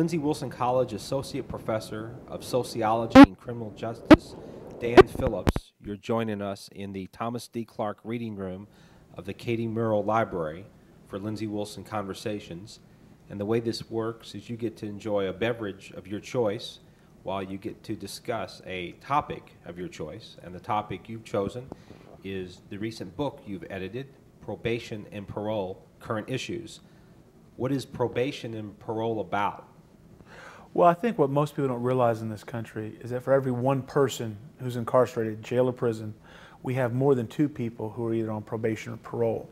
Lindsey Wilson College Associate Professor of Sociology and Criminal Justice, Dan Phillips. You're joining us in the Thomas D. Clark Reading Room of the Katie Murrell Library for Lindsey Wilson Conversations. And the way this works is you get to enjoy a beverage of your choice while you get to discuss a topic of your choice. And the topic you've chosen is the recent book you've edited, Probation and Parole, Current Issues. What is probation and parole about? Well, I think what most people don't realize in this country is that for every one person who's incarcerated, jail or prison, we have more than two people who are either on probation or parole.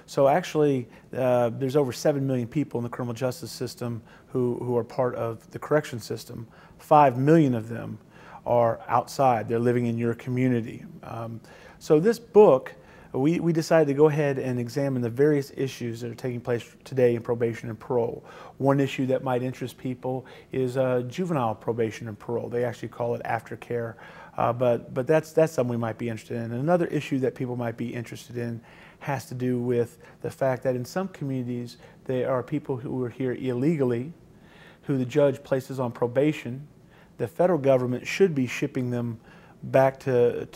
So actually, there's over 7 million people in the criminal justice system who are part of the correction system. 5 million of them are outside. They're living in your community. So this book, we decided to go ahead and examine the various issues that are taking place today in probation and parole. One issue that might interest people is juvenile probation and parole. They actually call it aftercare, but that's something we might be interested in. And another issue that people might be interested in has to do with the fact that in some communities there are people who are here illegally, who the judge places on probation. The federal government should be shipping them back to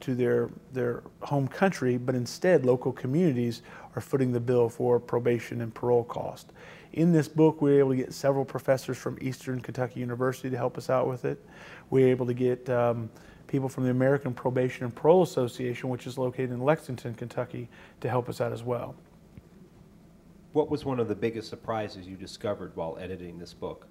their home country, but instead local communities are footing the bill for probation and parole cost. In this book, we were able to get several professors from Eastern Kentucky University to help us out with it. We were able to get people from the American Probation and Parole Association, which is located in Lexington, Kentucky, to help us out as well. What was one of the biggest surprises you discovered while editing this book?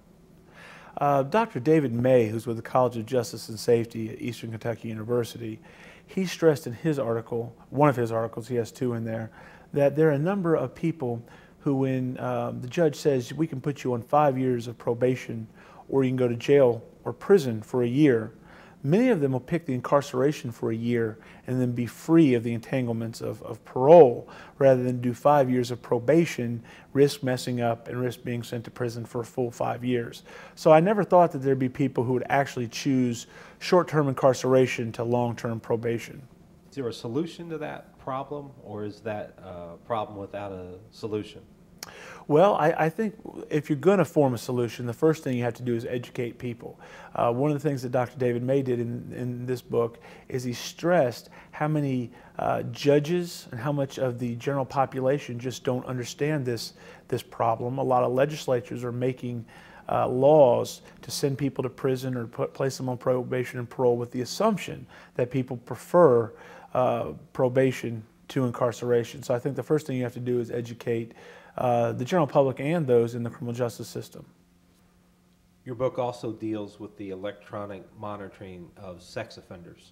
Dr. David May, who's with the College of Justice and Safety at Eastern Kentucky University, he stressed in his article, one of his articles, he has two in there, that there are a number of people who, when the judge says we can put you on 5 years of probation or you can go to jail or prison for a year, many of them will pick the incarceration for a year and then be free of the entanglements of parole rather than do 5 years of probation, risk messing up and risk being sent to prison for a full 5 years. So I never thought that there'd be people who would actually choose short-term incarceration to long-term probation. Is there a solution to that problem, or is that a problem without a solution? Well, I think if you're going to form a solution, the first thing you have to do is educate people. One of the things that Dr. David May did in this book is he stressed how many judges and how much of the general population just don't understand this problem. A lot of legislatures are making laws to send people to prison or place them on probation and parole with the assumption that people prefer probation to incarceration. So I think the first thing you have to do is educate the general public and those in the criminal justice system. Your book also deals with the electronic monitoring of sex offenders.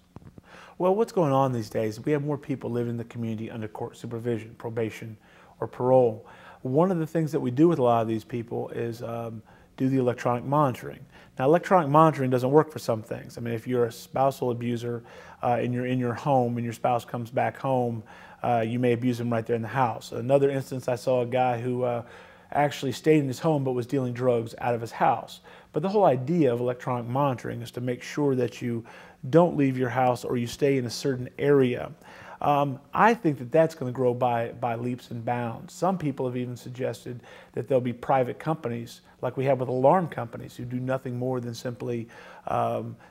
Well, what's going on these days, we have more people living in the community under court supervision, probation, or parole. One of the things that we do with a lot of these people is do the electronic monitoring. Now, electronic monitoring doesn't work for some things. I mean, if you're a spousal abuser and you're in your home and your spouse comes back home, you may abuse him right there in the house. Another instance, I saw a guy who actually stayed in his home but was dealing drugs out of his house. But the whole idea of electronic monitoring is to make sure that you don't leave your house or you stay in a certain area. I think that that's going to grow by leaps and bounds. Some people have even suggested that there'll be private companies, like we have with alarm companies, who do nothing more than simply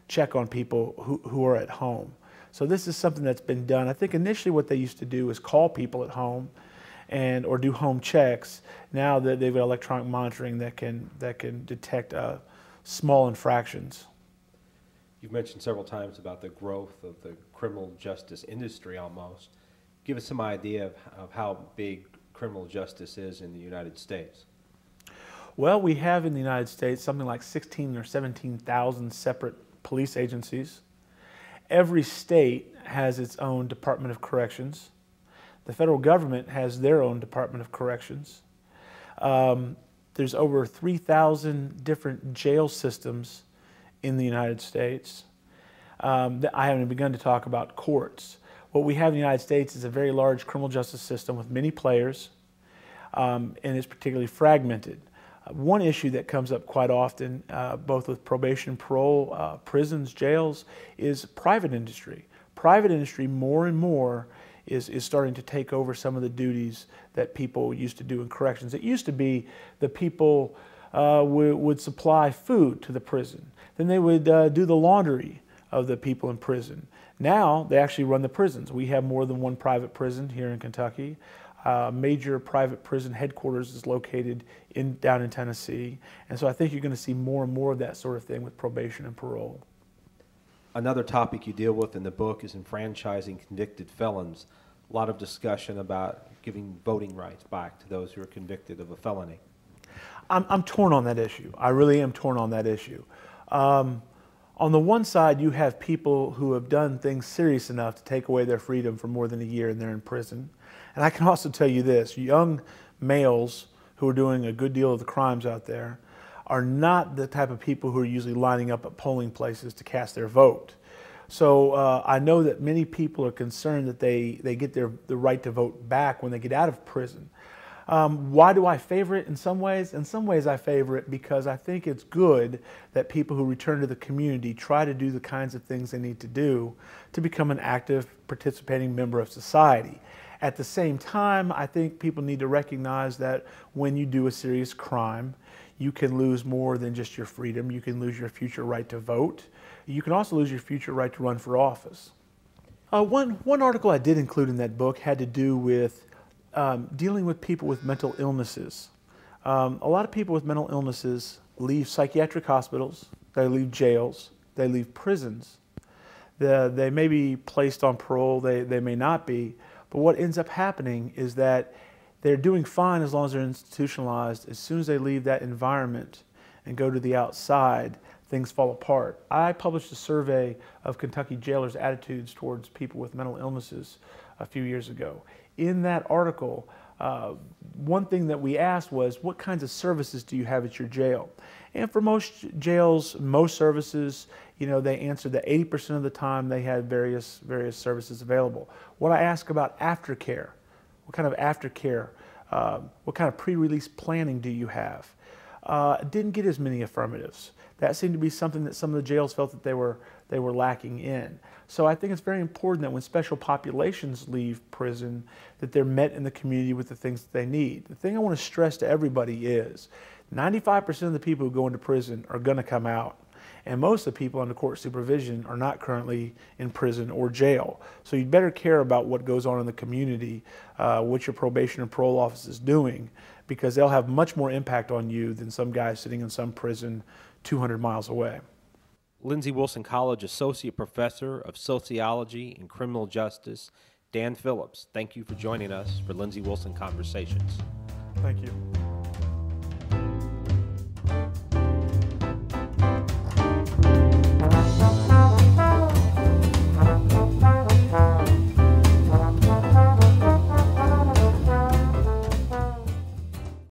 check on people who are at home. So this is something that's been done. I think initially what they used to do is call people at home or do home checks. Now that they've got electronic monitoring that can detect small infractions. You've mentioned several times about the growth of the criminal justice industry almost. Give us some idea of how big criminal justice is in the United States. Well, we have in the United States something like 16 or 17,000 separate police agencies. Every state has its own Department of Corrections. The federal government has their own Department of Corrections. There's over 3,000 different jail systems in the United States. I haven't even begun to talk about courts. What we have in the United States is a very large criminal justice system with many players, and it's particularly fragmented. One issue that comes up quite often, both with probation and parole, prisons, jails, is private industry. Private industry more and more is starting to take over some of the duties that people used to do in corrections. It used to be the people would supply food to the prison. Then they would do the laundry of the people in prison. Now they actually run the prisons. We have more than one private prison here in Kentucky. Major private prison headquarters is located down in Tennessee. And so I think you're going to see more and more of that sort of thing with probation and parole. Another topic you deal with in the book is enfranchising convicted felons. A lot of discussion about giving voting rights back to those who are convicted of a felony. I'm torn on that issue. I really am torn on that issue. On the one side, you have people who have done things serious enough to take away their freedom for more than a year and they're in prison. And I can also tell you this, young males who are doing a good deal of the crimes out there are not the type of people who are usually lining up at polling places to cast their vote. So I know that many people are concerned that they get the right to vote back when they get out of prison. Why do I favor it in some ways? In some ways I favor it because I think it's good that people who return to the community try to do the kinds of things they need to do to become an active, participating member of society. At the same time, I think people need to recognize that when you do a serious crime, you can lose more than just your freedom. You can lose your future right to vote. You can also lose your future right to run for office. One article I did include in that book had to do with dealing with people with mental illnesses. A lot of people with mental illnesses leave psychiatric hospitals, they leave jails, they leave prisons. They may be placed on parole, they may not be, but what ends up happening is that they're doing fine as long as they're institutionalized. As soon as they leave that environment and go to the outside, things fall apart. I published a survey of Kentucky jailers' attitudes towards people with mental illnesses a few years ago. In that article, one thing that we asked was, what kinds of services do you have at your jail? And for most jails, most services, they answered that 80% of the time they had various services available. What I asked about aftercare, what kind of aftercare, what kind of pre-release planning do you have? Didn't get as many affirmatives. That seemed to be something that some of the jails felt that they were lacking in. So I think it's very important that when special populations leave prison, that they're met in the community with the things that they need. The thing I want to stress to everybody is 95% of the people who go into prison are going to come out. And most of the people under court supervision are not currently in prison or jail. So you'd better care about what goes on in the community, what your probation and parole office is doing, because they'll have much more impact on you than some guy sitting in some prison 200 miles away. Lindsey Wilson College Associate Professor of Sociology and Criminal Justice, Dan Phillips, thank you for joining us for Lindsey Wilson Conversations. Thank you.